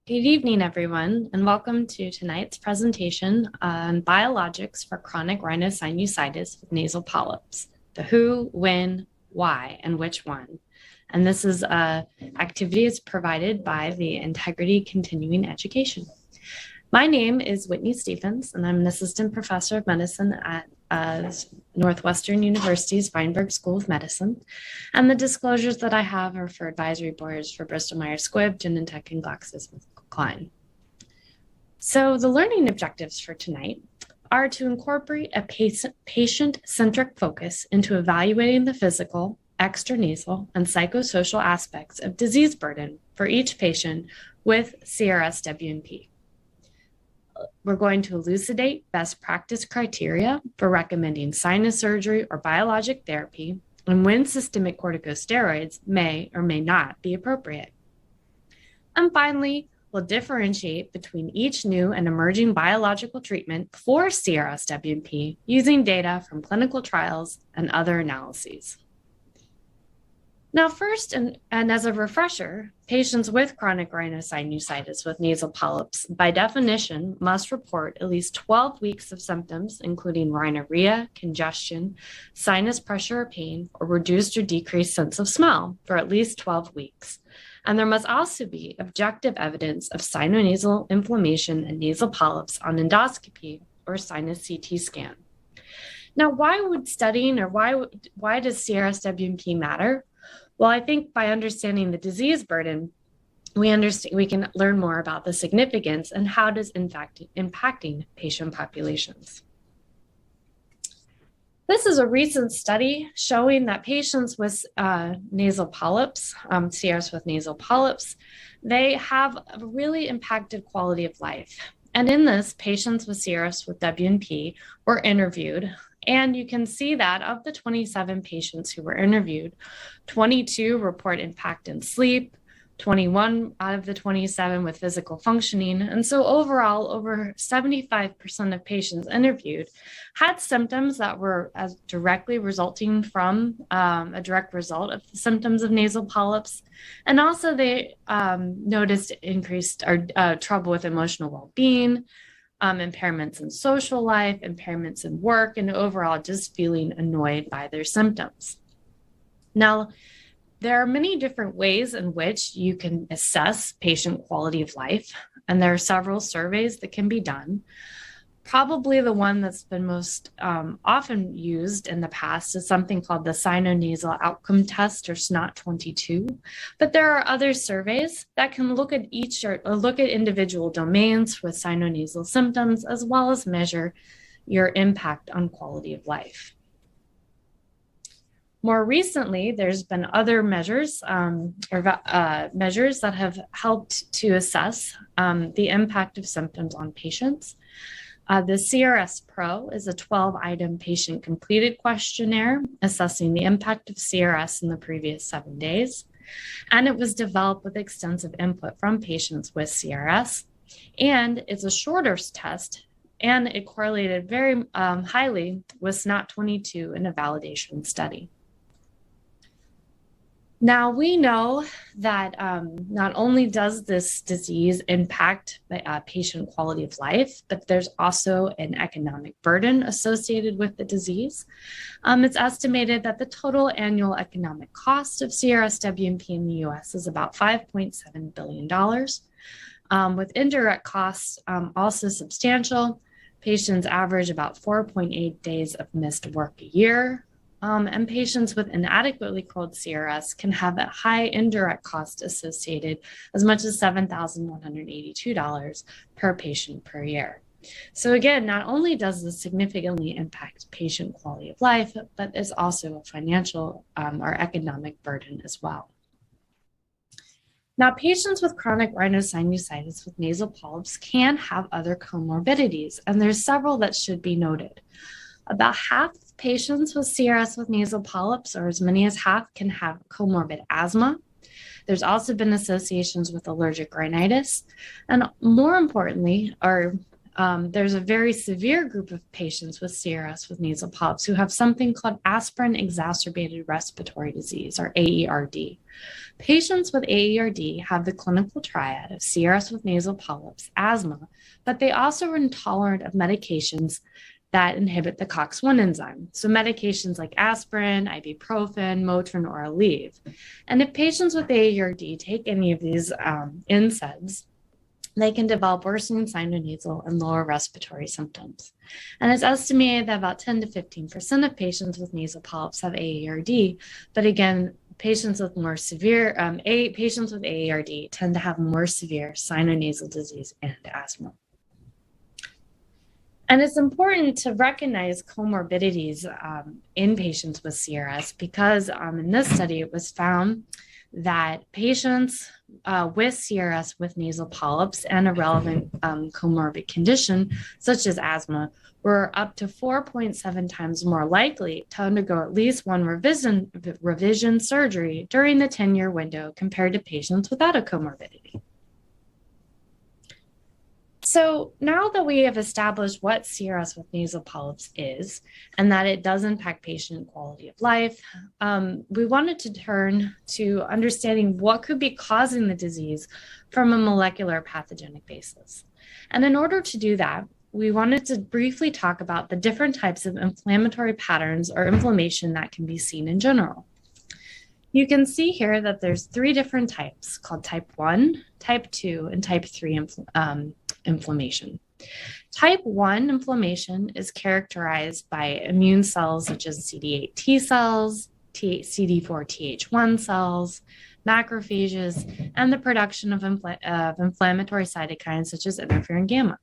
Good evening, everyone, and welcome to tonight's presentation on Biologics for Chronic Rhinosinusitis with Nasal Polyps, the who, when, why, and which one. And this is activity is provided by the Integrity Continuing Education. My name is Whitney Stephens, and I'm an assistant professor of medicine at Northwestern University's Feinberg School of Medicine. And the disclosures that I have are for advisory boards for Bristol Myers Squibb, Genentech, and GlaxoSmithKline. So the learning objectives for tonight are to incorporate a patient-centric focus into evaluating the physical, extranasal, and psychosocial aspects of disease burden for each patient with CRS-WNP. We're going to elucidate best practice criteria for recommending sinus surgery or biologic therapy and when systemic corticosteroids may or may not be appropriate. And finally, we'll differentiate between each new and emerging biological treatment for CRS-WNP using data from clinical trials and other analyses. Now, first, and as a refresher, patients with chronic rhinosinusitis with nasal polyps, by definition, must report at least 12 weeks of symptoms, including rhinorrhea, congestion, sinus pressure or pain, or reduced or decreased sense of smell for at least 12 weeks. And there must also be objective evidence of sinonasal inflammation and nasal polyps on endoscopy or sinus CT scan. Now, why would studying or why does CRS-WNP matter? Well, I think by understanding the disease burden, we can learn more about the significance and how it is in fact impacting patient populations. This is a recent study showing that patients with nasal polyps, CRS with nasal polyps, they have a really impacted quality of life. And in this, patients with CRS with WNP were interviewed. And you can see that of the 27 patients who were interviewed, 22 report impact in sleep, 21 out of the 27 with physical functioning. And so overall, over 75% of patients interviewed had symptoms that were as directly resulting from a direct result of the symptoms of nasal polyps. And also they noticed increased trouble with emotional well-being, impairments in social life, impairments in work, and overall just feeling annoyed by their symptoms. Now, there are many different ways in which you can assess patient quality of life, and there are several surveys that can be done. Probably the one that's been most often used in the past is something called the Sinonasal Outcome Test, or SNOT-22. But there are other surveys that can look at look at individual domains with sinonasal symptoms, as well as measure your impact on quality of life. More recently, there's been other measures measures that have helped to assess the impact of symptoms on patients. The CRS Pro is a 12-item patient-completed questionnaire assessing the impact of CRS in the previous 7 days. And it was developed with extensive input from patients with CRS. And it's a shorter test, and it correlated very highly with SNOT-22 in a validation study. Now, we know that not only does this disease impact patient quality of life, but there's also an economic burden associated with the disease. It's estimated that the total annual economic cost of CRS-WNP in the US is about $5.7 billion, with indirect costs also substantial. Patients average about 4.8 days of missed work a year. And patients with inadequately controlled CRS can have a high indirect cost associated, as much as $7,182 per patient per year. So again, not only does this significantly impact patient quality of life, but is also a financial or economic burden as well. Now, patients with chronic rhinosinusitis with nasal polyps can have other comorbidities, and there's several that should be noted. About half of patients with CRS with nasal polyps, or as many as half, can have comorbid asthma. There's also been associations with allergic rhinitis, and more importantly, or there's a very severe group of patients with CRS with nasal polyps who have something called aspirin exacerbated respiratory disease, or AERD. Patients with AERD have the clinical triad of CRS with nasal polyps, asthma, but they also are intolerant of medications that inhibit the COX-1 enzyme. So medications like aspirin, ibuprofen, Motrin, or Aleve. And if patients with AERD take any of these NSAIDs, they can develop worsening sinonasal and lower respiratory symptoms. And it's estimated that about 10 to 15% of patients with nasal polyps have AERD, but again, patients with more severe, patients with AERD tend to have more severe sinonasal disease and asthma. And it's important to recognize comorbidities in patients with CRS because in this study, it was found that patients with CRS with nasal polyps and a relevant comorbid condition, such as asthma, were up to 4.7 times more likely to undergo at least one revision surgery during the 10-year window compared to patients without a comorbidity. So now that we have established what CRS with nasal polyps is and that it does impact patient quality of life, we wanted to turn to understanding what could be causing the disease from a molecular pathogenic basis. And in order to do that, we wanted to briefly talk about the different types of inflammatory patterns or inflammation that can be seen in general. You can see here that there's 3 different types called type 1, type 2, and type 3 inflammation. Type 1 inflammation is characterized by immune cells such as CD8 T cells, CD4 Th1 cells, macrophages, and the production of inflammatory cytokines such as interferon gamma.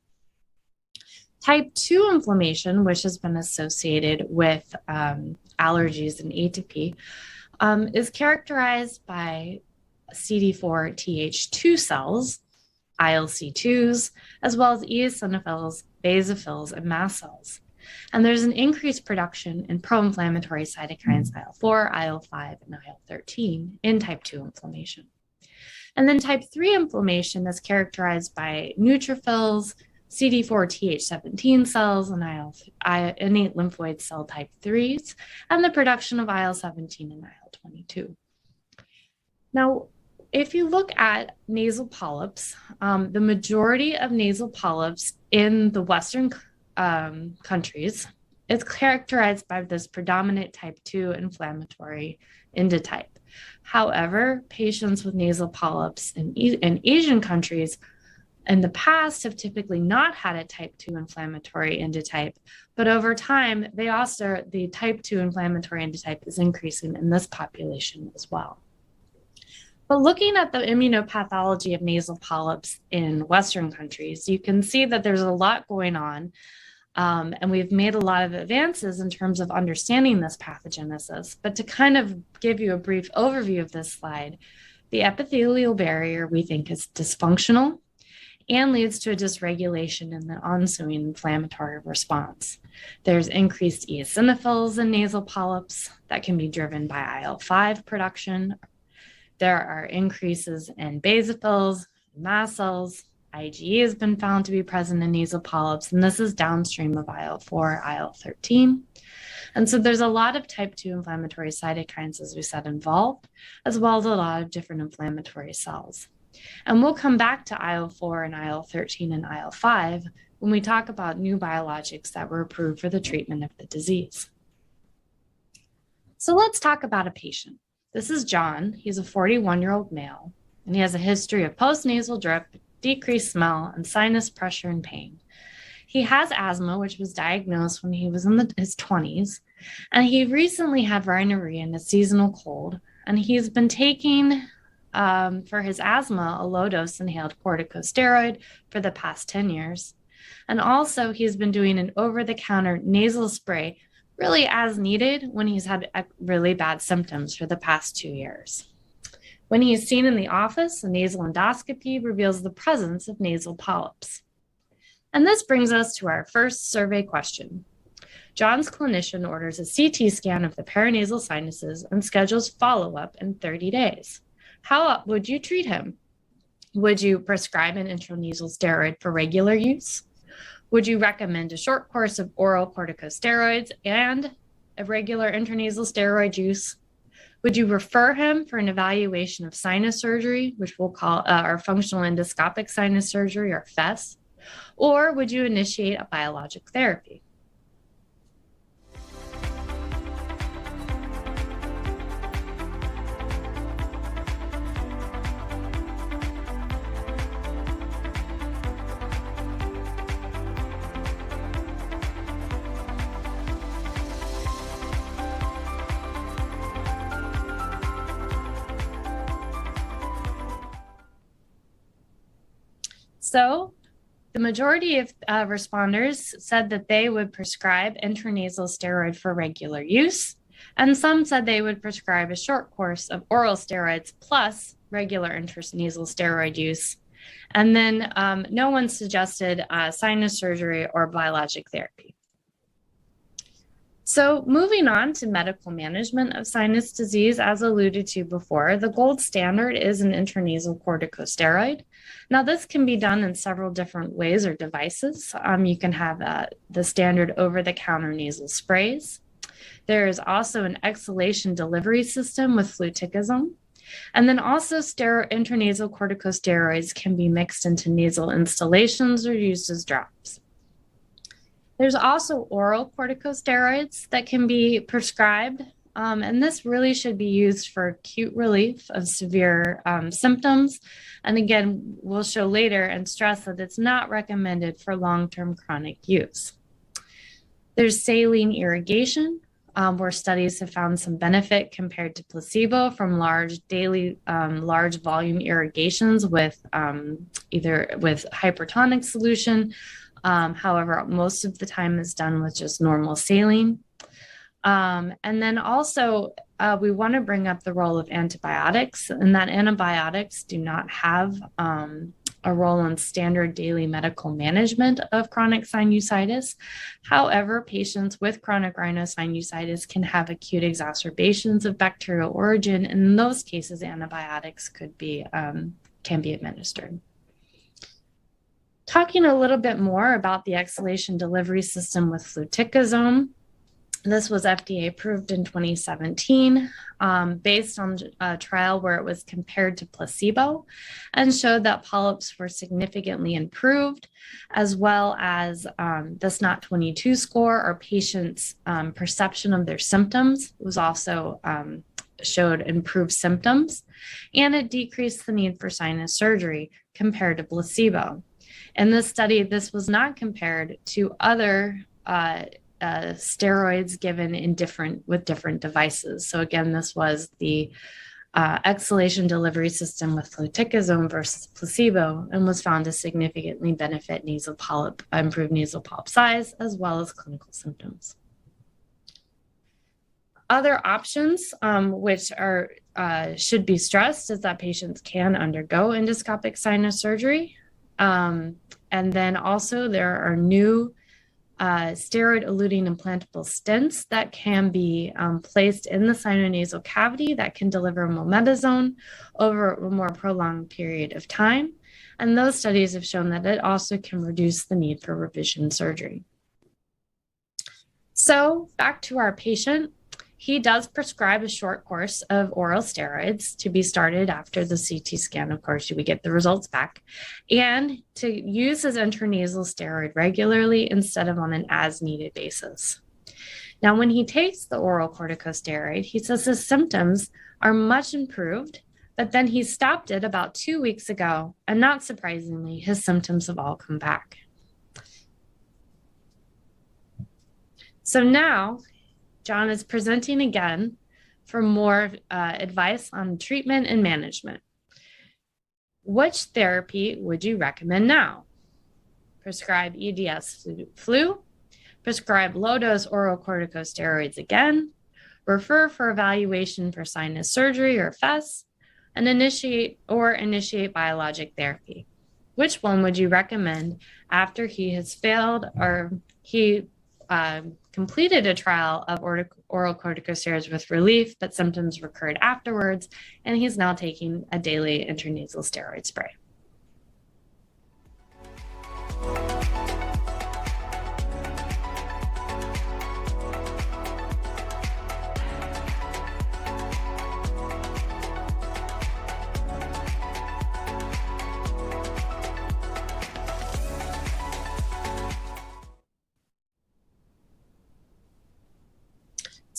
Type 2 inflammation, which has been associated with allergies and atopy, is characterized by CD4 Th2 cells, ILC2s, as well as eosinophils, basophils, and mast cells. And there's an increased production in pro-inflammatory cytokines IL-4, IL-5, and IL-13 in type 2 inflammation. And then type 3 inflammation is characterized by neutrophils, CD4 Th17 cells, and innate lymphoid cell type 3s, and the production of IL-17 and IL-22. Now, if you look at nasal polyps, the majority of nasal polyps in the Western countries is characterized by this predominant type 2 inflammatory endotype. However, patients with nasal polyps in Asian countries in the past have typically not had a type 2 inflammatory endotype, but over time, the type 2 inflammatory endotype is increasing in this population as well. But looking at the immunopathology of nasal polyps in Western countries, you can see that there's a lot going on, and we've made a lot of advances in terms of understanding this pathogenesis. But to kind of give you a brief overview of this slide, the epithelial barrier we think is dysfunctional and leads to a dysregulation in the ensuing inflammatory response. There's increased eosinophils in nasal polyps that can be driven by IL-5 production. There are increases in basophils, mast cells. IgE has been found to be present in nasal polyps, and this is downstream of IL-4, IL-13. And so there's a lot of type 2 inflammatory cytokines, as we said, involved, as well as a lot of different inflammatory cells. And we'll come back to IL-4 and IL-13 and IL-5 when we talk about new biologics that were approved for the treatment of the disease. So let's talk about a patient. This is John. He's a 41-year-old male, and he has a history of postnasal drip, decreased smell, and sinus pressure and pain. He has asthma, which was diagnosed when he was in his 20s, and he recently had rhinorrhea and a seasonal cold, and he's been taking for his asthma a low-dose inhaled corticosteroid for the past 10 years. And also he's been doing an over-the-counter nasal spray really as needed when he's had really bad symptoms for the past 2 years. When he is seen in the office, a nasal endoscopy reveals the presence of nasal polyps. And this brings us to our first survey question. John's clinician orders a CT scan of the paranasal sinuses and schedules follow-up in 30 days. How would you treat him? Would you prescribe an intranasal steroid for regular use? Would you recommend a short course of oral corticosteroids and a regular intranasal steroid use? Would you refer him for an evaluation of sinus surgery, which we'll call our functional endoscopic sinus surgery, or FES? Or would you initiate a biologic therapy? So the majority of responders said that they would prescribe intranasal steroid for regular use, and some said they would prescribe a short course of oral steroids plus regular intranasal steroid use. And then no one suggested sinus surgery or biologic therapy. So moving on to medical management of sinus disease, as alluded to before, the gold standard is an intranasal corticosteroid. Now, this can be done in several different ways or devices. You can have the standard over-the-counter nasal sprays. There is also an exhalation delivery system with fluticasone. And then also intranasal corticosteroids can be mixed into nasal instillations or used as drops. There's also oral corticosteroids that can be prescribed, and this really should be used for acute relief of severe symptoms. And again, we'll show later and stress that it's not recommended for long-term chronic use. There's saline irrigation, where studies have found some benefit compared to placebo from large volume irrigations with either with hypertonic solution. However, most of the time is done with just normal saline. And then also, we want to bring up the role of antibiotics, and that antibiotics do not have a role in standard daily medical management of chronic sinusitis. However, patients with chronic rhinosinusitis can have acute exacerbations of bacterial origin, and in those cases, antibiotics can be administered. Talking a little bit more about the exhalation delivery system with fluticasone. This was FDA approved in 2017 based on a trial where it was compared to placebo and showed that polyps were significantly improved, as well as the SNOT-22 score, or patients' perception of their symptoms, was also showed improved symptoms, and it decreased the need for sinus surgery compared to placebo. In this study, this was not compared to other steroids given with different devices. So again, this was the exhalation delivery system with fluticasone versus placebo, and was found to significantly benefit improved nasal polyp size, as well as clinical symptoms. Other options, which are should be stressed, is that patients can undergo endoscopic sinus surgery. And then also there are new steroid-eluting implantable stents that can be placed in the sinonasal cavity that can deliver mometasone over a more prolonged period of time. And those studies have shown that it also can reduce the need for revision surgery. So back to our patient. He does prescribe a short course of oral steroids to be started after the CT scan. Of course, we get the results back, and to use his intranasal steroid regularly instead of on an as-needed basis. Now, when he takes the oral corticosteroid, he says his symptoms are much improved, but then he stopped it about 2 weeks ago, and not surprisingly, his symptoms have all come back. So now, John is presenting again for more advice on treatment and management. Which therapy would you recommend now? Prescribe EDS flu, prescribe low-dose oral corticosteroids again, refer for evaluation for sinus surgery or FES, and initiate biologic therapy. Which one would you recommend after he has failed, or he completed a trial of oral corticosteroids with relief, but symptoms recurred afterwards, and he's now taking a daily intranasal steroid spray?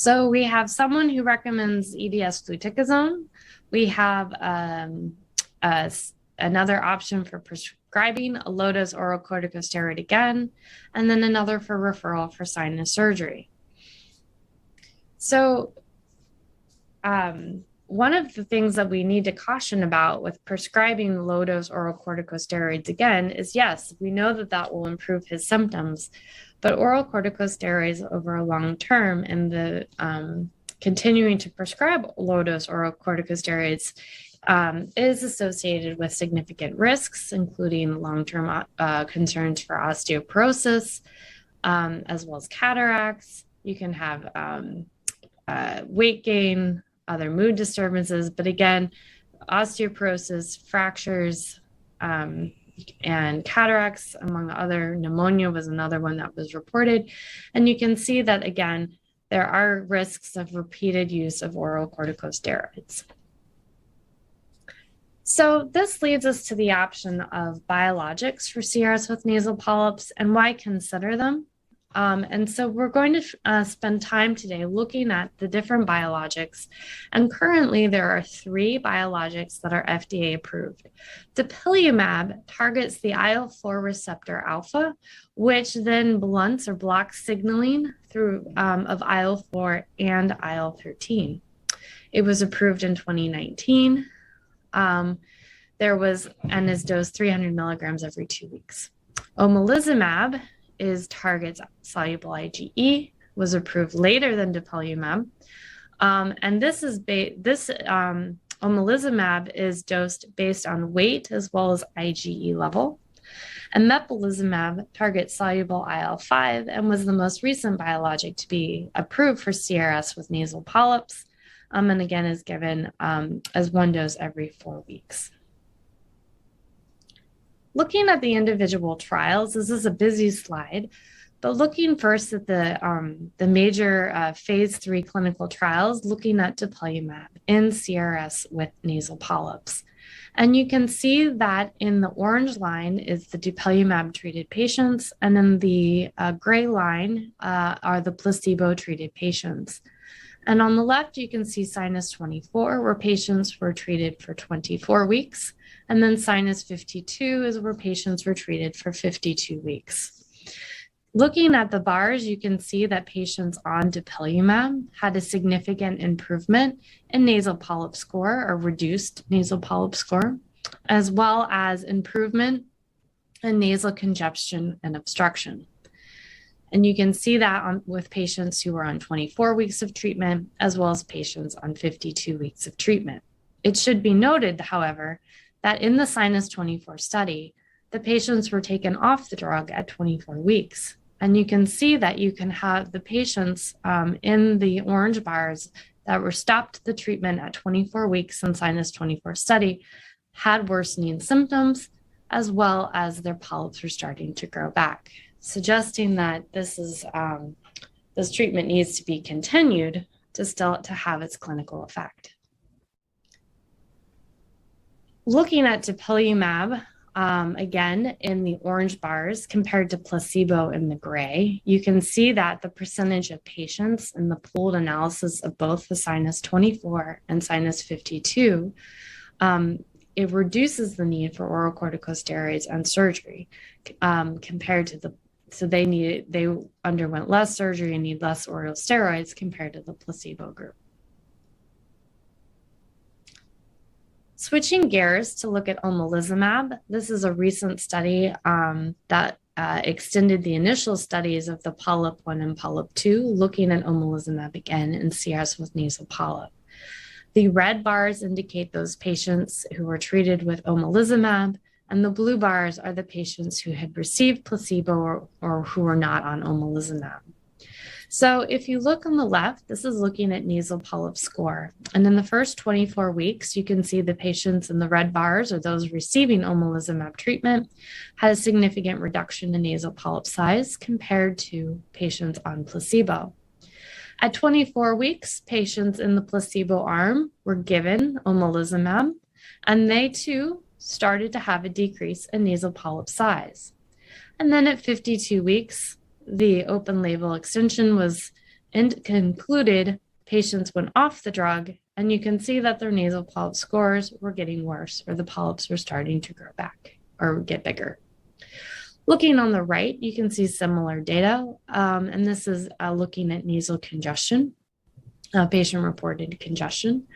So we have someone who recommends EDS fluticasone. We have another option for prescribing a low-dose oral corticosteroid again, and then another for referral for sinus surgery. So one of the things that we need to caution about with prescribing low-dose oral corticosteroids again is, yes, we know that that will improve his symptoms, but oral corticosteroids over a long term and the continuing to prescribe low-dose oral corticosteroids is associated with significant risks, including long-term concerns for osteoporosis, as well as cataracts. You can have weight gain, other mood disturbances, but again, osteoporosis, fractures, and cataracts, among other. Pneumonia was another one that was reported. And you can see that, again, there are risks of repeated use of oral corticosteroids. So this leads us to the option of biologics for CRS with nasal polyps, and why consider them. And so we're going to spend time today looking at the different biologics. And currently there are 3 biologics that are FDA approved. Dupilumab targets the IL-4 receptor alpha, which then blunts or blocks signaling through of IL-4 and IL-13. It was approved in 2019. There was, and is dosed 300 milligrams every 2 weeks. Omalizumab targets soluble IgE, was approved later than dupilumab. And this is omalizumab is dosed based on weight as well as IgE level. And mepolizumab targets soluble IL-5 and was the most recent biologic to be approved for CRS with nasal polyps. And again is given as 1 dose every 4 weeks. Looking at the individual trials, this is a busy slide, but looking first at the major phase 3 clinical trials, looking at dupilumab in CRS with nasal polyps. And you can see that in the orange line is the dupilumab treated patients, and in the gray line are the placebo treated patients. And on the left, you can see Sinus 24, where patients were treated for 24 weeks. And then Sinus 52 is where patients were treated for 52 weeks. Looking at the bars, you can see that patients on dupilumab had a significant improvement in nasal polyp score or reduced nasal polyp score, as well as improvement in nasal congestion and obstruction. And you can see that with patients who were on 24 weeks of treatment, as well as patients on 52 weeks of treatment. It should be noted, however, that in the Sinus 24 study, the patients were taken off the drug at 24 weeks. And you can see that you can have the patients in the orange bars that were stopped the treatment at 24 weeks in Sinus 24 study had worsening symptoms, as well as their polyps were starting to grow back, suggesting that this treatment needs to be continued to have its clinical effect. Looking at dupilumab, again, in the orange bars compared to placebo in the gray, you can see that the percentage of patients in the pooled analysis of both the Sinus 24 and Sinus 52, it reduces the need for oral corticosteroids and surgery compared to so they underwent less surgery and need less oral steroids compared to the placebo group. Switching gears to look at omalizumab, this is a recent study that extended the initial studies of the Polyp 1 and Polyp 2, looking at omalizumab again in CRS with nasal polyp. The red bars indicate those patients who were treated with omalizumab, and the blue bars are the patients who had received placebo or who were not on omalizumab. So if you look on the left, this is looking at nasal polyp score. And in the first 24 weeks, you can see the patients in the red bars, or those receiving omalizumab treatment, had a significant reduction in nasal polyp size compared to patients on placebo. At 24 weeks, patients in the placebo arm were given omalizumab, and they too started to have a decrease in nasal polyp size. And then at 52 weeks, the open label extension was and concluded patients went off the drug, and you can see that their nasal polyp scores were getting worse, or the polyps were starting to grow back or get bigger. Looking on the right, you can see similar data, and this is looking at nasal congestion, patient-reported congestion.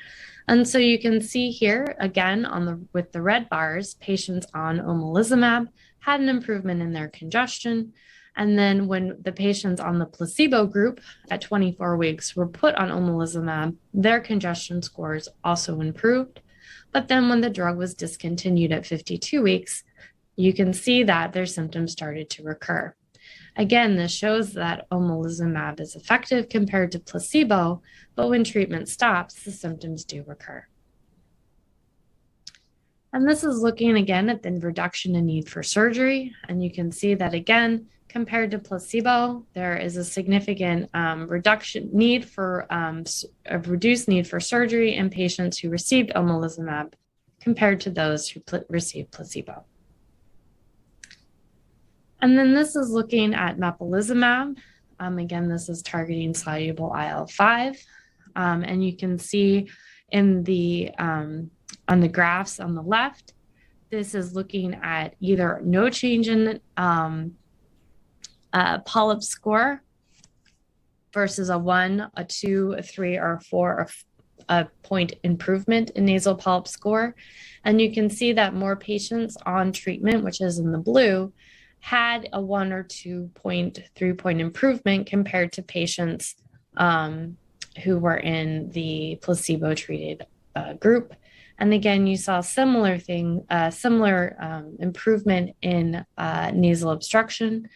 And so you can see here, again, with the red bars, patients on omalizumab had an improvement in their congestion. And then when the patients on the placebo group at 24 weeks were put on omalizumab, their congestion scores also improved. But then when the drug was discontinued at 52 weeks, you can see that their symptoms started to recur. Again, this shows that omalizumab is effective compared to placebo, but when treatment stops, the symptoms do recur. And this is looking again at the reduction in need for surgery. And you can see that again, compared to placebo, there is a significant reduced need for surgery in patients who received omalizumab compared to those who received placebo. And then this is looking at mepolizumab. Again, this is targeting soluble IL-5. And you can see in the on the graphs on the left, this is looking at either no change in polyp score versus a 1, a 2, a 3, or a 4, or a point improvement in nasal polyp score. And you can see that more patients on treatment, which is in the blue, had a 1 or 2 point, 3 point improvement compared to patients who were in the placebo-treated group. And again, you saw similar improvement in nasal obstruction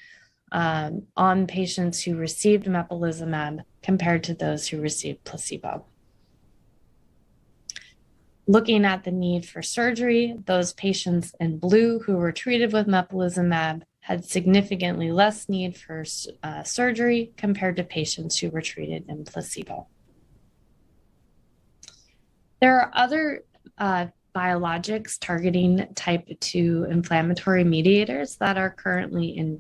on patients who received mepolizumab compared to those who received placebo. Looking at the need for surgery, those patients in blue who were treated with mepolizumab had significantly less need for surgery compared to patients who were treated in placebo. There are other biologics targeting type 2 inflammatory mediators that are currently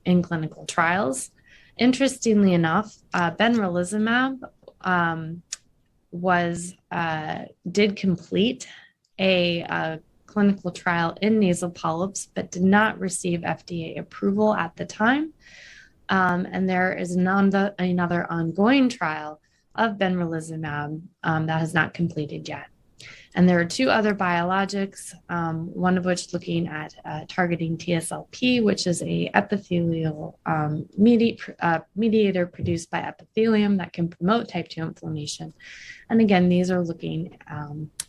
in clinical trials. Interestingly enough, benralizumab did complete a clinical trial in nasal polyps, but did not receive FDA approval at the time. And there is another ongoing trial of benralizumab that has not completed yet. And there are 2 other biologics, one of which looking at targeting TSLP, which is a epithelial mediator produced by epithelium that can promote type 2 inflammation. And again, these are looking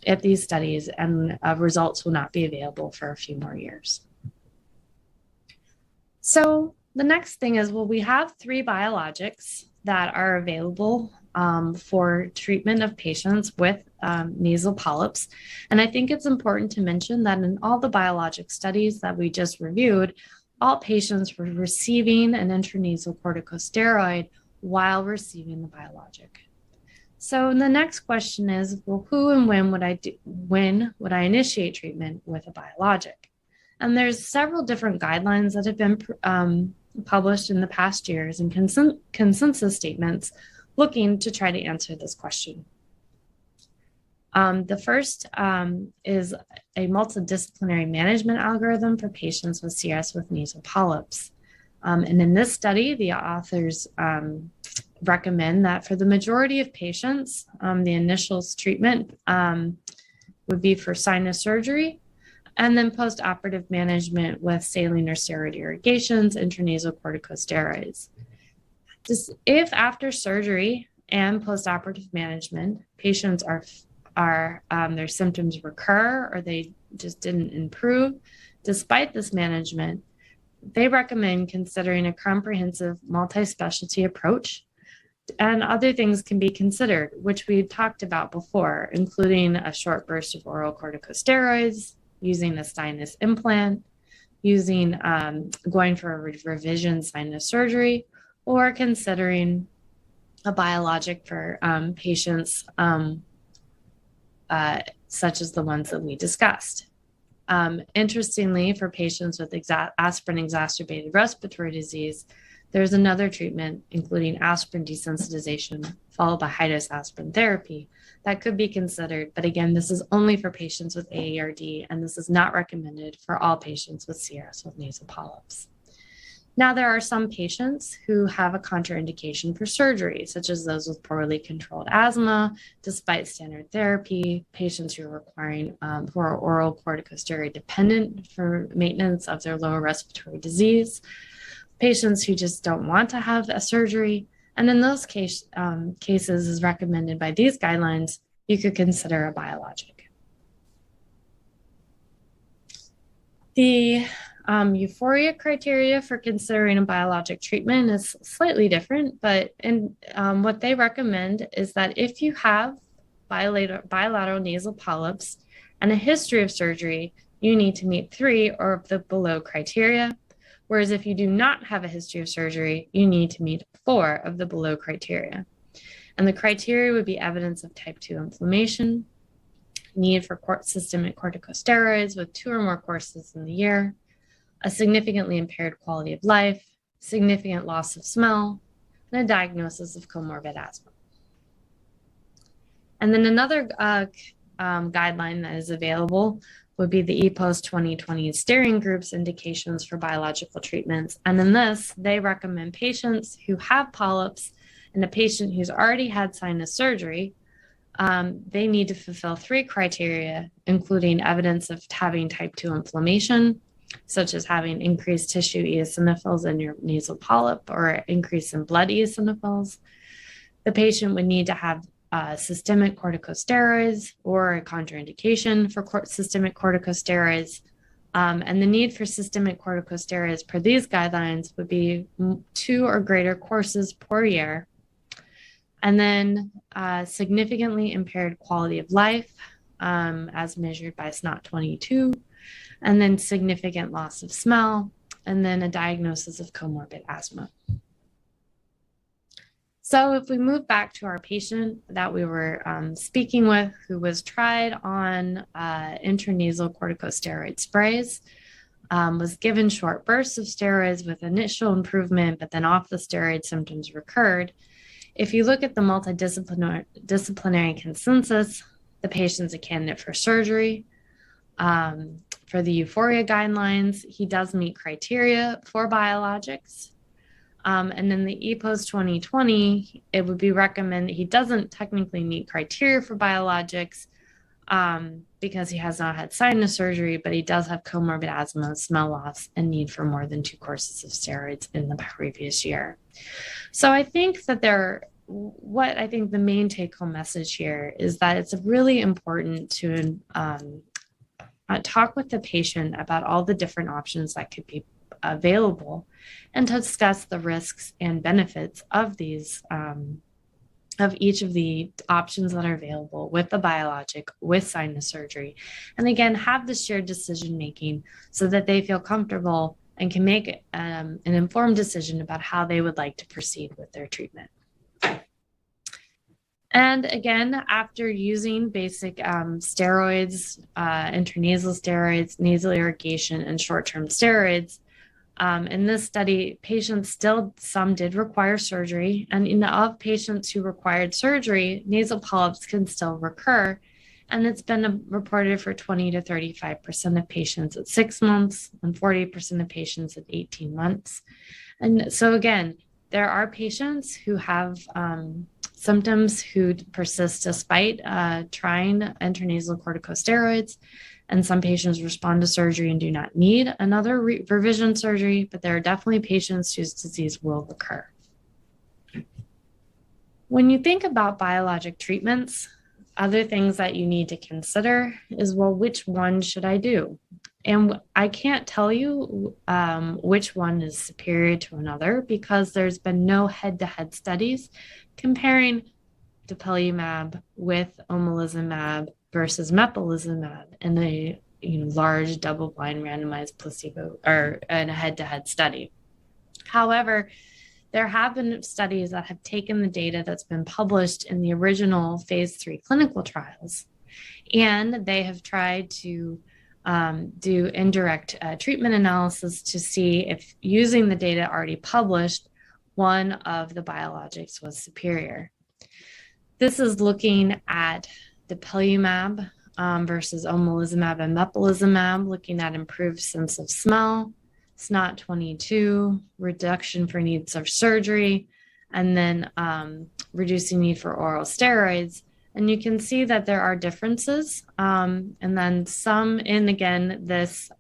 at these studies, and results will not be available for a few more years. So the next thing is, well, we have 3 biologics that are available for treatment of patients with nasal polyps. And I think it's important to mention that in all the biologic studies that we just reviewed, all patients were receiving an intranasal corticosteroid while receiving the biologic. So the next question is, well, who and when would I initiate treatment with a biologic? And there's several different guidelines that have been published in the past years and consensus statements looking to try to answer this question. The first is a multidisciplinary management algorithm for patients with CS with nasal polyps. And in this study, the authors recommend that for the majority of patients, the initial treatment would be for sinus surgery, and then post-operative management with saline or steroid irrigations, intranasal corticosteroids. If after surgery and post-operative management, patients their symptoms recur or they just didn't improve, despite this management, they recommend considering a comprehensive multi-specialty approach, and other things can be considered, which we talked about before, including a short burst of oral corticosteroids, using a sinus implant, going for a revision sinus surgery, or considering a biologic for patients such as the ones that we discussed. Interestingly, for patients with aspirin-exacerbated respiratory disease, there's another treatment, including aspirin desensitization, followed by high-dose aspirin therapy, that could be considered. But again, this is only for patients with AERD, and this is not recommended for all patients with CRS with nasal polyps. Now, there are some patients who have a contraindication for surgery, such as those with poorly controlled asthma, despite standard therapy, patients who are requiring, who are oral corticosteroid dependent for maintenance of their lower respiratory disease, patients who just don't want to have a surgery. And in those cases, as recommended by these guidelines, you could consider a biologic. The euphoria criteria for considering a biologic treatment is slightly different, but what they recommend is that if you have bilateral nasal polyps and a history of surgery, you need to meet 3 or the below criteria. Whereas if you do not have a history of surgery, you need to meet 4 of the below criteria. And the criteria would be evidence of type 2 inflammation, need for systemic corticosteroids with 2 or more courses in the year, a significantly impaired quality of life, significant loss of smell, and a diagnosis of comorbid asthma. And then another guideline that is available would be the EPOS 2020 steering group's indications for biological treatments. And in this, they recommend patients who have polyps and a patient who's already had sinus surgery, they need to fulfill 3 criteria, including evidence of having type 2 inflammation, such as having increased tissue eosinophils in your nasal polyp or increase in blood eosinophils. The patient would need to have systemic corticosteroids or a contraindication for systemic corticosteroids. And the need for systemic corticosteroids per these guidelines would be 2 or greater courses per year. And then significantly impaired quality of life as measured by SNOT-22, and then significant loss of smell, and then a diagnosis of comorbid asthma. So if we move back to our patient that we were speaking with, who was tried on intranasal corticosteroid sprays, was given short bursts of steroids with initial improvement, but then off the steroid symptoms recurred. If you look at the multidisciplinary consensus, the patient's a candidate for surgery. For the euphoria guidelines, he does meet criteria for biologics. And then the EPOS 2020, it would be recommended, he doesn't technically meet criteria for biologics because he has not had sinus surgery, but he does have comorbid asthma, smell loss, and need for more than 2 courses of steroids in the previous year. So I think that what I think the main take-home message here is that it's really important to talk with the patient about all the different options that could be available and to discuss the risks and benefits of these of each of the options that are available with the biologic, with sinus surgery, and again have the shared decision making so that they feel comfortable and can make an informed decision about how they would like to proceed with their treatment. And again, after using basic steroids, intranasal steroids, nasal irrigation, and short-term steroids, in this study, some did require surgery. And of patients who required surgery, nasal polyps can still recur. And it's been reported for 20 to 35% of patients at 6 months and 40% of patients at 18 months. And so again, there are patients who have symptoms who persist despite trying intranasal corticosteroids, and some patients respond to surgery and do not need another revision surgery, but there are definitely patients whose disease will recur. When you think about biologic treatments, other things that you need to consider is, well, which one should I do? And I can't tell you which one is superior to another because there's been no head-to-head studies comparing dupilumab with omalizumab versus mepolizumab in a large double-blind randomized placebo or in a head-to-head study. However, there have been studies that have taken the data that's been published in the original phase 3 clinical trials, and they have tried to do indirect treatment analysis to see if using the data already published, one of the biologics was superior. This is looking at dupilumab versus omalizumab and mepolizumab, looking at improved sense of smell, SNOT-22, reduction for needs of surgery, and then reducing need for oral steroids. And you can see that there are differences. And then some in, again, this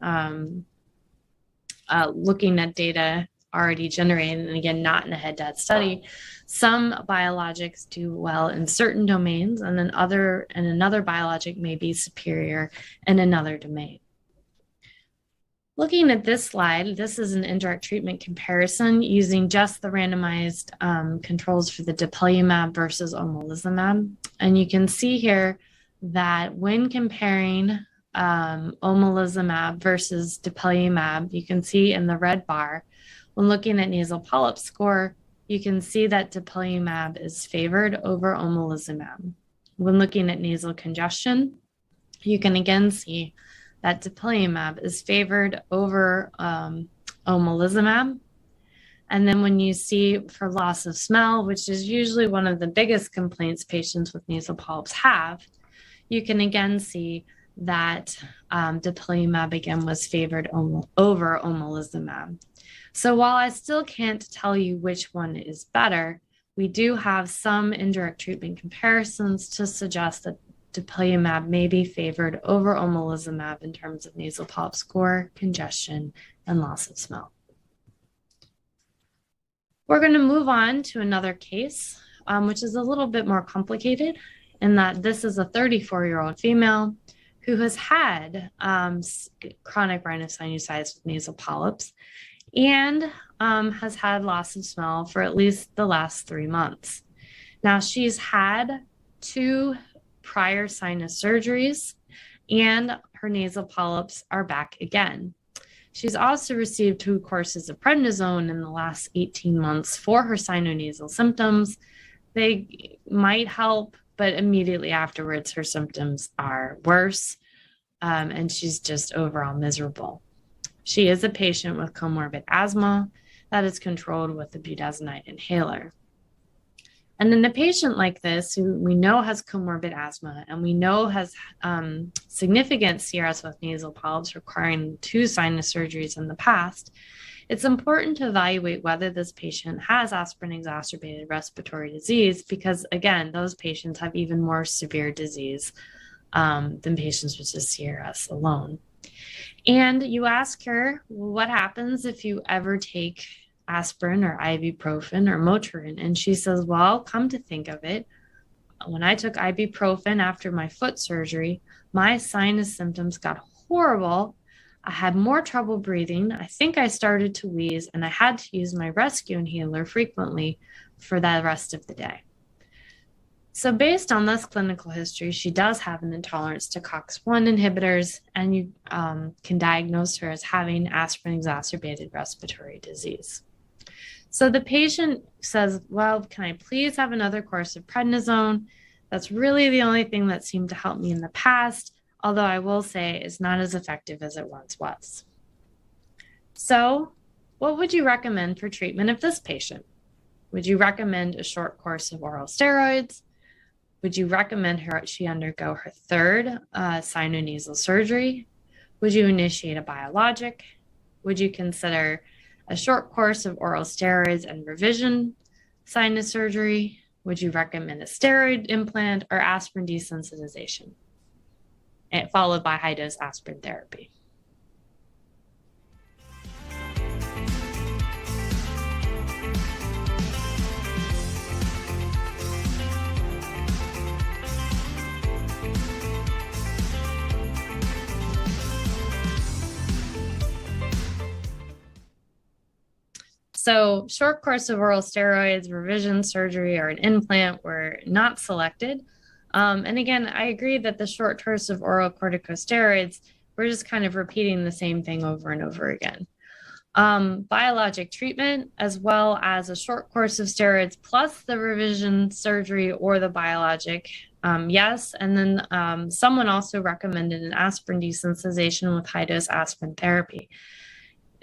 looking at data already generated, and again, not in a head-to-head study, some biologics do well in certain domains, and then another biologic may be superior in another domain. Looking at this slide, this is an indirect treatment comparison using just the randomized controls for the dupilumab versus omalizumab. And you can see here that when comparing omalizumab versus dupilumab, you can see in the red bar, when looking at nasal polyp score, you can see that dupilumab is favored over omalizumab. When looking at nasal congestion, you can again see that dupilumab is favored over omalizumab. And then when you see for loss of smell, which is usually one of the biggest complaints patients with nasal polyps have, you can again see that dupilumab again was favored over omalizumab. So while I still can't tell you which one is better, we do have some indirect treatment comparisons to suggest that dupilumab may be favored over omalizumab in terms of nasal polyp score, congestion, and loss of smell. We're going to move on to another case, which is a little bit more complicated in that this is a 34-year-old female who has had chronic rhinosinusitis with nasal polyps and has had loss of smell for at least the last 3 months. Now, she's had 2 prior sinus surgeries, and her nasal polyps are back again. She's also received 2 courses of prednisone in the last 18 months for her sinonasal symptoms. They might help, but immediately afterwards, her symptoms are worse, and she's just overall miserable. She is a patient with comorbid asthma that is controlled with a budesonide inhaler. And in a patient like this, who we know has comorbid asthma and we know has significant CRS with nasal polyps requiring 2 sinus surgeries in the past, it's important to evaluate whether this patient has aspirin-exacerbated respiratory disease because, again, those patients have even more severe disease than patients with just CRS alone. And you ask her, what happens if you ever take aspirin or ibuprofen or Motrin? And she says, well, come to think of it, when I took ibuprofen after my foot surgery, my sinus symptoms got horrible. I had more trouble breathing. I think I started to wheeze, and I had to use my rescue inhaler frequently for the rest of the day. So based on this clinical history, she does have an intolerance to COX-1 inhibitors, and you can diagnose her as having aspirin-exacerbated respiratory disease. So the patient says, well, can I please have another course of prednisone? That's really the only thing that seemed to help me in the past, although I will say it's not as effective as it once was. So what would you recommend for treatment of this patient? Would you recommend a short course of oral steroids? Would you recommend she undergo her 3rd sinonasal surgery? Would you initiate a biologic? Would you consider a short course of oral steroids and revision sinus surgery? Would you recommend a steroid implant or aspirin desensitization, followed by high-dose aspirin therapy? So short course of oral steroids, revision surgery, or an implant were not selected. And again, I agree that the short course of oral corticosteroids, we're just kind of repeating the same thing over and over again. Biologic treatment, as well as a short course of steroids plus the revision surgery or the biologic, yes. And then someone also recommended an aspirin desensitization with high-dose aspirin therapy.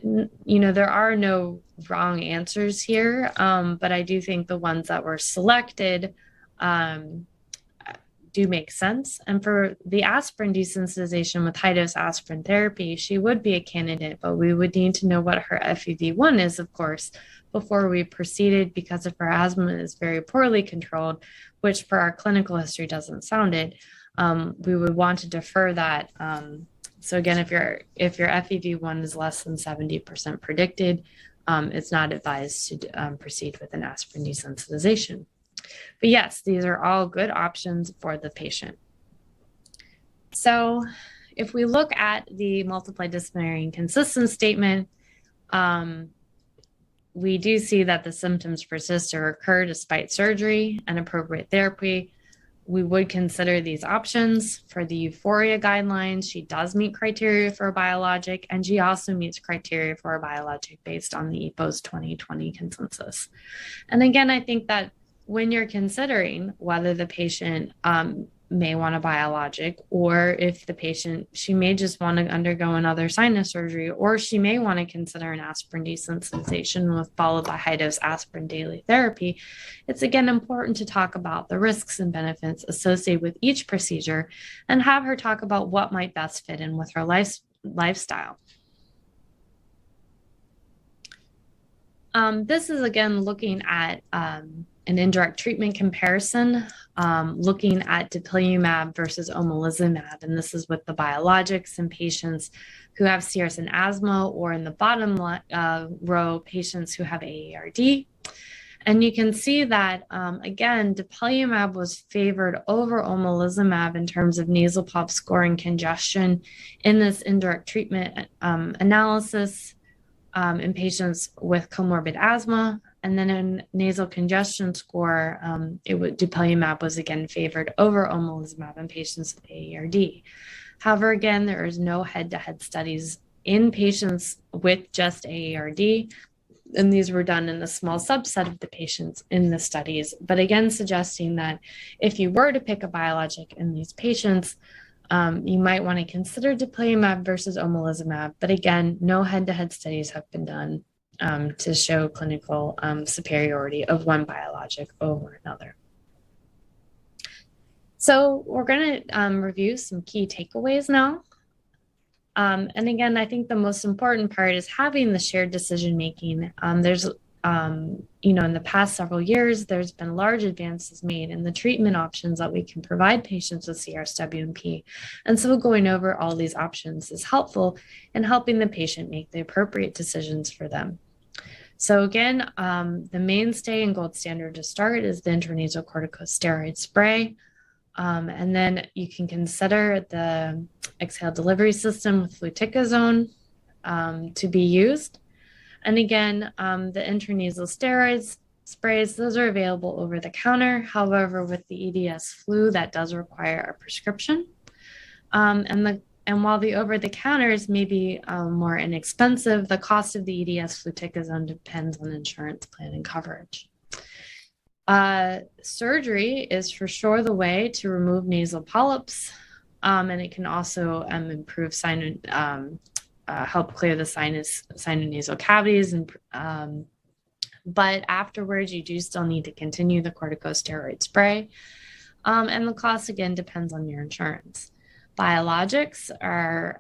there are no wrong answers here, but I do think the ones that were selected do make sense. And for the aspirin desensitization with high-dose aspirin therapy, she would be a candidate, but we would need to know what her FEV1 is, of course, before we proceeded, because if her asthma is very poorly controlled, which for our clinical history doesn't sound it, we would want to defer that. So again, if your FEV1 is less than 70% predicted, it's not advised to proceed with an aspirin desensitization. But yes, these are all good options for the patient. So if we look at the multiply disciplinary inconsistent statement, we do see that the symptoms persist or occur despite surgery and appropriate therapy. We would consider these options. For the euphoria guidelines, she does meet criteria for a biologic, and she also meets criteria for a biologic based on the EPOS 2020 consensus. And again, I think that when you're considering whether the patient may want a biologic, or if the patient, she may just want to undergo another sinus surgery, or she may want to consider an aspirin desensitization followed by high-dose aspirin daily therapy, it's again important to talk about the risks and benefits associated with each procedure and have her talk about what might best fit in with her lifestyle. This is again looking at an indirect treatment comparison, looking at dupilumab versus omalizumab, and this is with the biologics in patients who have CRS and asthma, or in the bottom row, patients who have AARD. And you can see that, again, dupilumab was favored over omalizumab in terms of nasal polyp score and congestion in this indirect treatment analysis in patients with comorbid asthma. And then in nasal congestion score, dupilumab was again favored over omalizumab in patients with AARD. However, again, there is no head-to-head studies in patients with just AARD, and these were done in a small subset of the patients in the studies. But again, suggesting that if you were to pick a biologic in these patients, you might want to consider dupilumab versus omalizumab. But again, no head-to-head studies have been done to show clinical superiority of one biologic over another. So we're going to review some key takeaways now. And again, I think the most important part is having the shared decision-making. There's, in the past several years, there's been large advances made in the treatment options that we can provide patients with CRSwNP. And so going over all these options is helpful in helping the patient make the appropriate decisions for them. So again, the mainstay and gold standard to start is the intranasal corticosteroid spray. And then you can consider the exhale delivery system with fluticasone to be used. And again, the intranasal steroids sprays, those are available over the counter. However, with the EDS flu, that does require a prescription. And while the over-the-counters may be more inexpensive, the cost of the EDS fluticasone depends on insurance plan and coverage. Surgery is for sure the way to remove nasal polyps, and it can also improve help clear the sinonasal cavities. But afterwards, you do still need to continue the corticosteroid spray, and the cost again depends on your insurance. Biologics are,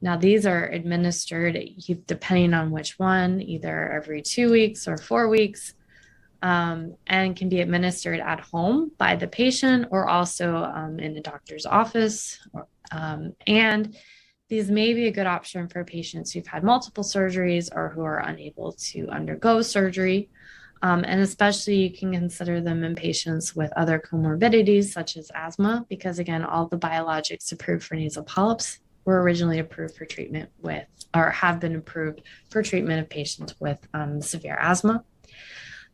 now these are administered depending on which one, either every 2 weeks or 4 weeks, and can be administered at home by the patient or also in the doctor's office. And these may be a good option for patients who've had multiple surgeries or who are unable to undergo surgery. And especially you can consider them in patients with other comorbidities such as asthma, because again, all the biologics approved for nasal polyps were originally approved for treatment with, or have been approved for treatment of patients with severe asthma.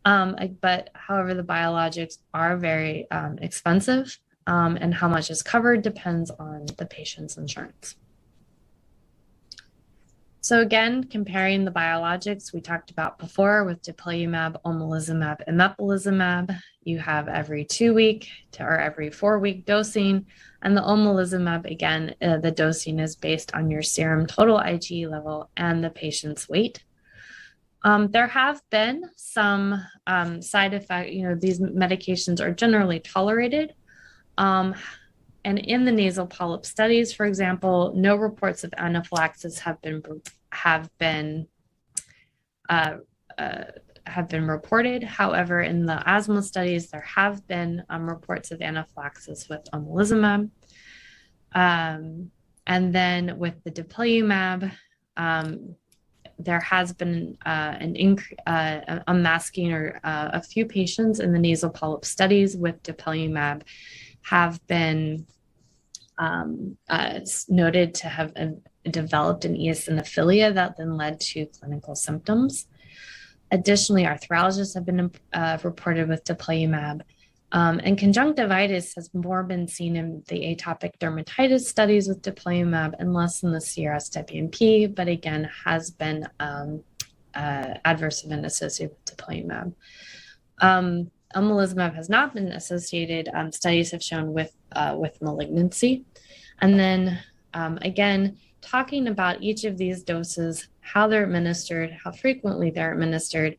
But however, the biologics are very expensive, and how much is covered depends on the patient's insurance. So again, comparing the biologics we talked about before with dupilumab, omalizumab, and mepolizumab, you have every 2-week or every 4-week dosing. And the omalizumab, again, the dosing is based on your serum total IgE level and the patient's weight. There have been some side effects. These medications are generally tolerated. And in the nasal polyp studies, for example, no reports of anaphylaxis have been reported. However, in the asthma studies, there have been reports of anaphylaxis with omalizumab. And then with the dupilumab, there has been an unmasking, or a few patients in the nasal polyp studies with dupilumab have been noted to have developed an eosinophilia that then led to clinical symptoms. Additionally, arthralgias have been reported with dupilumab. And conjunctivitis has more been seen in the atopic dermatitis studies with dupilumab and less in the CRS-WNP, but again, has been adverse event associated with dupilumab. Omalizumab has not been associated. Studies have shown with malignancy. And then again, talking about each of these doses, how they're administered, how frequently they're administered,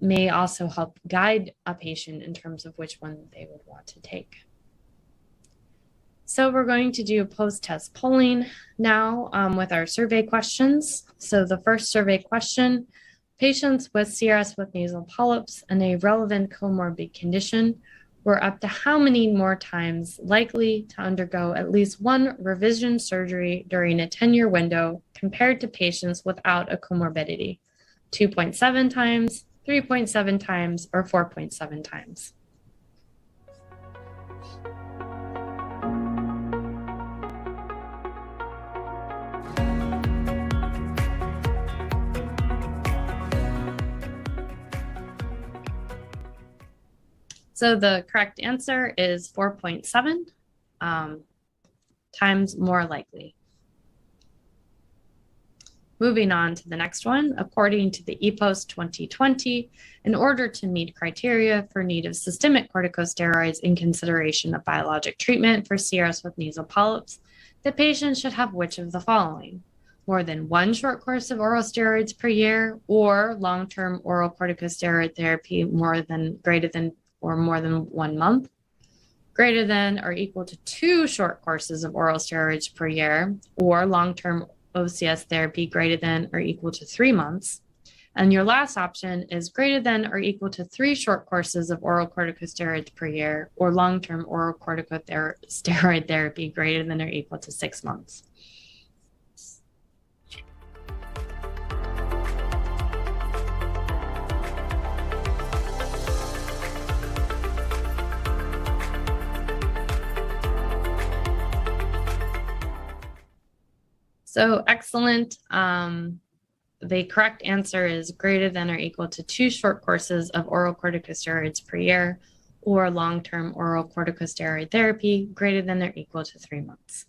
may also help guide a patient in terms of which one they would want to take. So we're going to do a post-test polling now with our survey questions. So the first survey question: patients with CRS with nasal polyps and a relevant comorbid condition were up to how many more times likely to undergo at least one revision surgery during a 10-year window compared to patients without a comorbidity? 2.7 times, 3.7 times, or 4.7 times? So the correct answer is 4.7 times more likely. Moving on to the next one, according to the EPOS 2020, in order to meet criteria for need of systemic corticosteroids in consideration of biologic treatment for CRS with nasal polyps, the patient should have which of the following: more than one short course of oral steroids per year, or long-term oral corticosteroid therapy greater than or more than 1 month, greater than or equal to 2 short courses of oral steroids per year, or long-term OCS therapy greater than or equal to 3 months. And your last option is greater than or equal to 3 short courses of oral corticosteroids per year, or long-term oral corticosteroid therapy greater than or equal to 6 months. So excellent. The correct answer is greater than or equal to 2 short courses of oral corticosteroids per year, or long-term oral corticosteroid therapy greater than or equal to 3 months.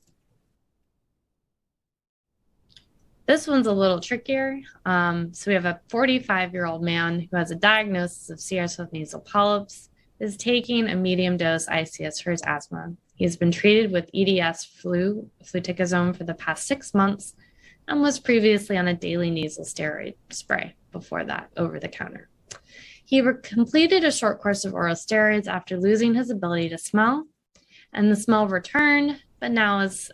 This one's a little trickier. So we have a 45-year-old man who has a diagnosis of CRS with nasal polyps, is taking a medium dose ICS for his asthma. He has been treated with EDS fluticasone for the past 6 months and was previously on a daily nasal steroid spray before that, over the counter. He completed a short course of oral steroids after losing his ability to smell, and the smell returned, but now is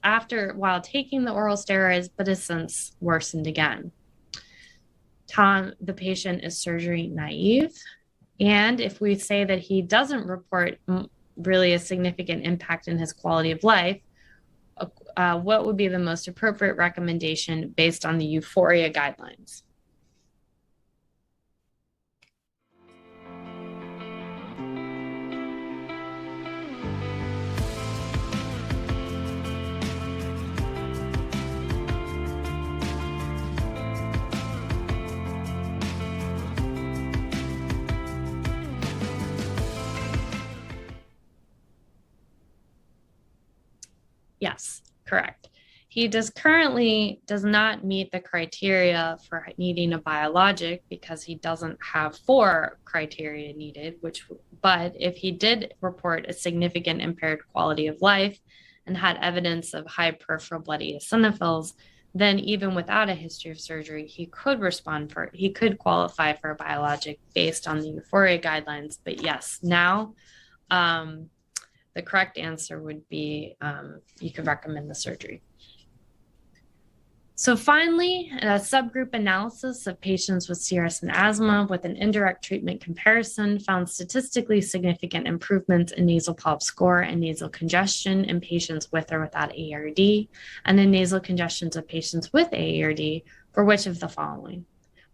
while taking the oral steroids, but has since worsened again. The patient is surgery naive, and if we say that he doesn't report really a significant impact in his quality of life, what would be the most appropriate recommendation based on the Euphoria guidelines? Yes, correct. He currently does not meet the criteria for needing a biologic because he doesn't have 4 criteria needed, but if he did report a significant impaired quality of life and had evidence of high peripheral blood eosinophils, then even without a history of surgery, he could qualify for a biologic based on the euphoria guidelines. But yes, now the correct answer would be you could recommend the surgery. So finally, a subgroup analysis of patients with CRS and asthma with an indirect treatment comparison found statistically significant improvements in nasal polyp score and nasal congestion in patients with or without ARD, and in nasal congestions of patients with ARD for which of the following?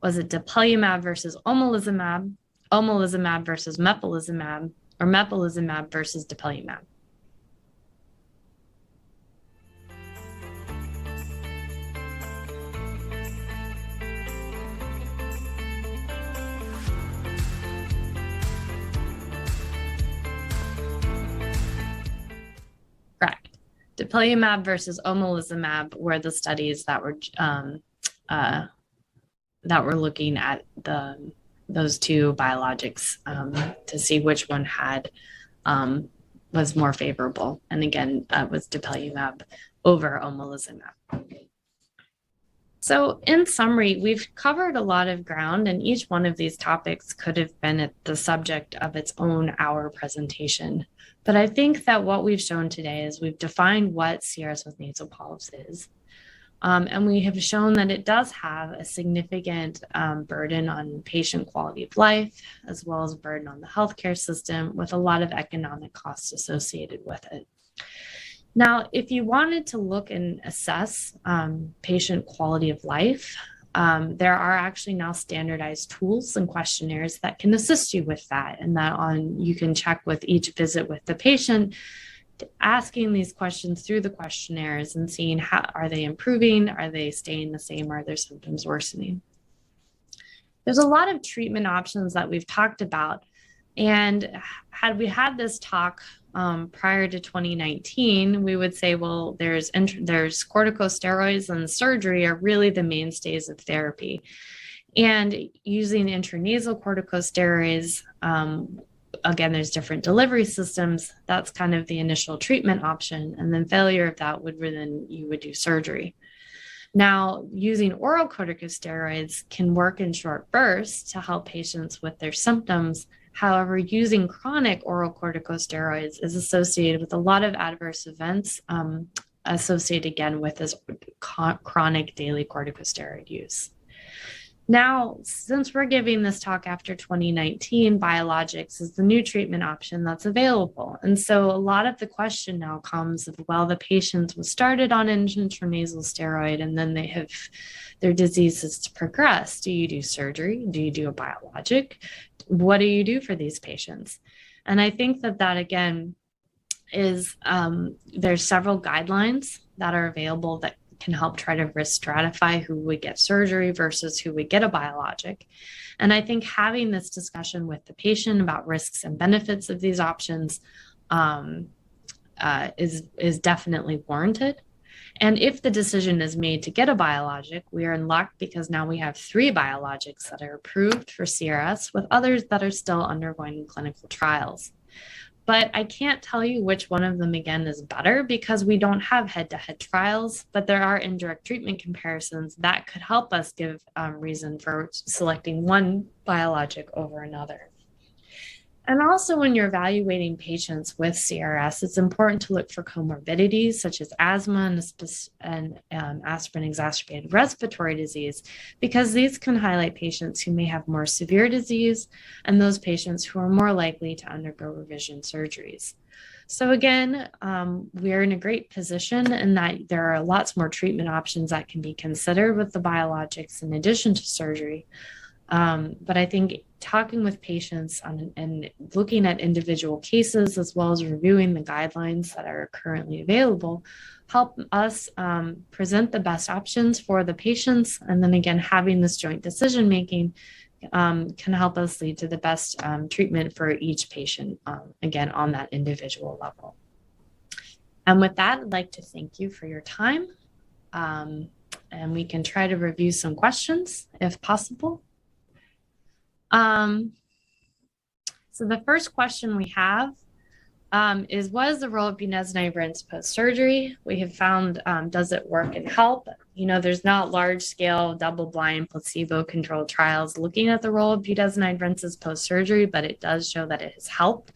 Was it dupilumab versus omalizumab, omalizumab versus mepolizumab, or mepolizumab versus dupilumab? Correct. Dupilumab versus omalizumab were the studies that were looking at those 2 biologics to see which one was more favorable. And again, was dupilumab over omalizumab. So in summary, we've covered a lot of ground, and each one of these topics could have been the subject of its own hour presentation. But I think that what we've shown today is we've defined what CRS with nasal polyps is. And we have shown that it does have a significant burden on patient quality of life, as well as burden on the healthcare system, with a lot of economic costs associated with it. Now, if you wanted to look and assess patient quality of life, there are actually now standardized tools and questionnaires that can assist you with that, and you can check with each visit with the patient, asking these questions through the questionnaires and seeing how are they improving, are they staying the same, are their symptoms worsening. There's a lot of treatment options that we've talked about, and had we had this talk prior to 2019, we would say, well, there's corticosteroids and surgery are really the mainstays of therapy. And using intranasal corticosteroids, again, there's different delivery systems. That's kind of the initial treatment option. And then failure of that you would do surgery. Now, using oral corticosteroids can work in short bursts to help patients with their symptoms. However, using chronic oral corticosteroids is associated with a lot of adverse events associated again with this chronic daily corticosteroid use. Now, since we're giving this talk after 2019, biologics is the new treatment option that's available. And so a lot of the question now comes of, well, the patient was started on an intranasal steroid and then their disease has progressed. Do you do surgery? Do you do a biologic? What do you do for these patients? And I think that again is there's several guidelines that are available that can help try to risk stratify who would get surgery versus who would get a biologic. And I think having this discussion with the patient about risks and benefits of these options is definitely warranted. And if the decision is made to get a biologic, we are in luck because now we have 3 biologics that are approved for CRS, with others that are still undergoing clinical trials. But I can't tell you which one of them, again, is better because we don't have head-to-head trials, but there are indirect treatment comparisons that could help us give reason for selecting one biologic over another. And also when you're evaluating patients with CRS, it's important to look for comorbidities such as asthma and aspirin-exacerbated respiratory disease, because these can highlight patients who may have more severe disease and those patients who are more likely to undergo revision surgeries. So again, we're in a great position in that there are lots more treatment options that can be considered with the biologics in addition to surgery. But I think talking with patients and looking at individual cases, as well as reviewing the guidelines that are currently available, help us present the best options for the patients. And then again, having this joint decision-making can help us lead to the best treatment for each patient, again, on that individual level. And with that, I'd like to thank you for your time. and we can try to review some questions if possible. So the first question we have is, what is the role of budesonide rinse post-surgery? We have found, does it work and help? You know, there's not large-scale, double-blind, placebo-controlled trials looking at the role of budesonide rinses post-surgery, but it does show that it has helped.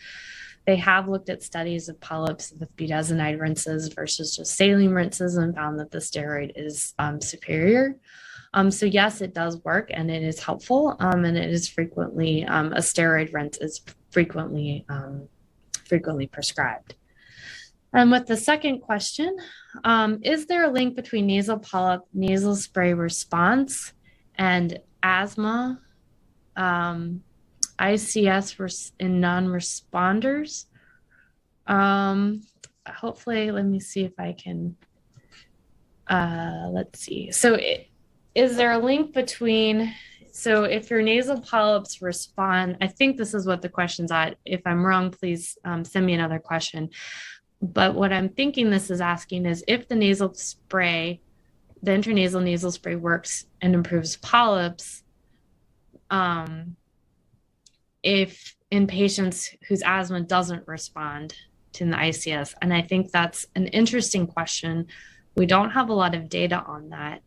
They have looked at studies of polyps with budesonide rinses versus just saline rinses and found that the steroid is superior. So yes, it does work and it is helpful, and it is frequently, a steroid rinse is frequently prescribed. And with the second question, is there a link between nasal polyp, nasal spray response, and asthma, ICS in non-responders? Hopefully, let me see if I can, let's see. So is there a link between, so if your nasal polyps respond, I think this is what the question's at. If I'm wrong, please send me another question. But what I'm thinking this is asking is if the nasal spray, the intranasal nasal spray works and improves polyps, if in patients whose asthma doesn't respond to the ICS. And I think that's an interesting question. We don't have a lot of data on that.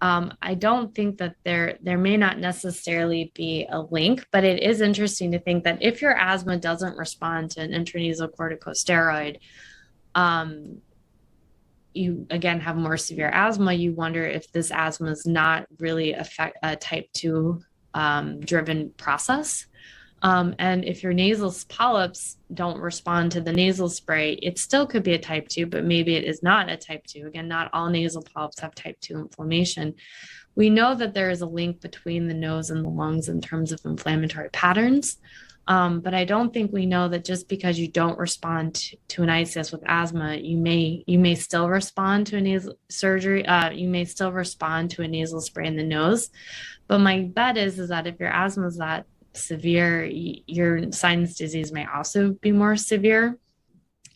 I don't think that there may not necessarily be a link, but it is interesting to think that if your asthma doesn't respond to an intranasal corticosteroid, you again have more severe asthma. You wonder if this asthma is not really a type 2 driven process. And if your nasal polyps don't respond to the nasal spray, it still could be a type 2, but maybe it is not a type 2. Again, not all nasal polyps have type 2 inflammation. We know that there is a link between the nose and the lungs in terms of inflammatory patterns, but I don't think we know that just because you don't respond to an ICS with asthma, you may still respond to a nasal surgery. You may still respond to a nasal spray in the nose. But my bet is that if your asthma is that severe, your sinus disease may also be more severe,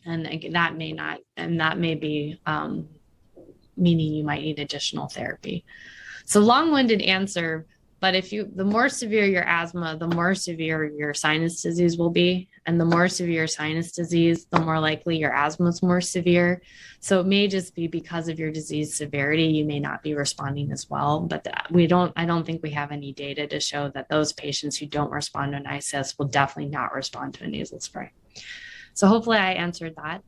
and that may not, and that may be meaning you might need additional therapy. So long-winded answer, but the more severe your asthma, the more severe your sinus disease will be, and the more severe sinus disease, the more likely your asthma is more severe. So it may just be because of your disease severity, you may not be responding as well, but I don't think we have any data to show that those patients who don't respond to an ICS will definitely not respond to a nasal spray. So hopefully I answered that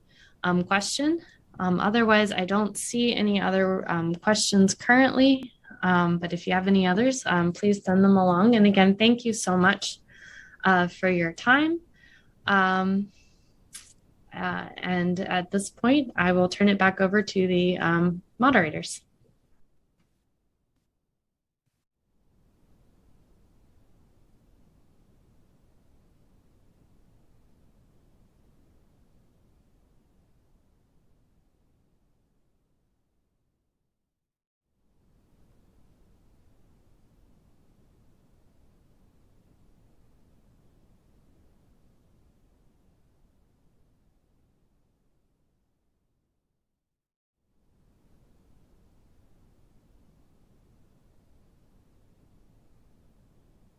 question. Otherwise, I don't see any other questions currently. But if you have any others, please send them along. And again, thank you so much for your time. And at this point, I will turn it back over to the moderators.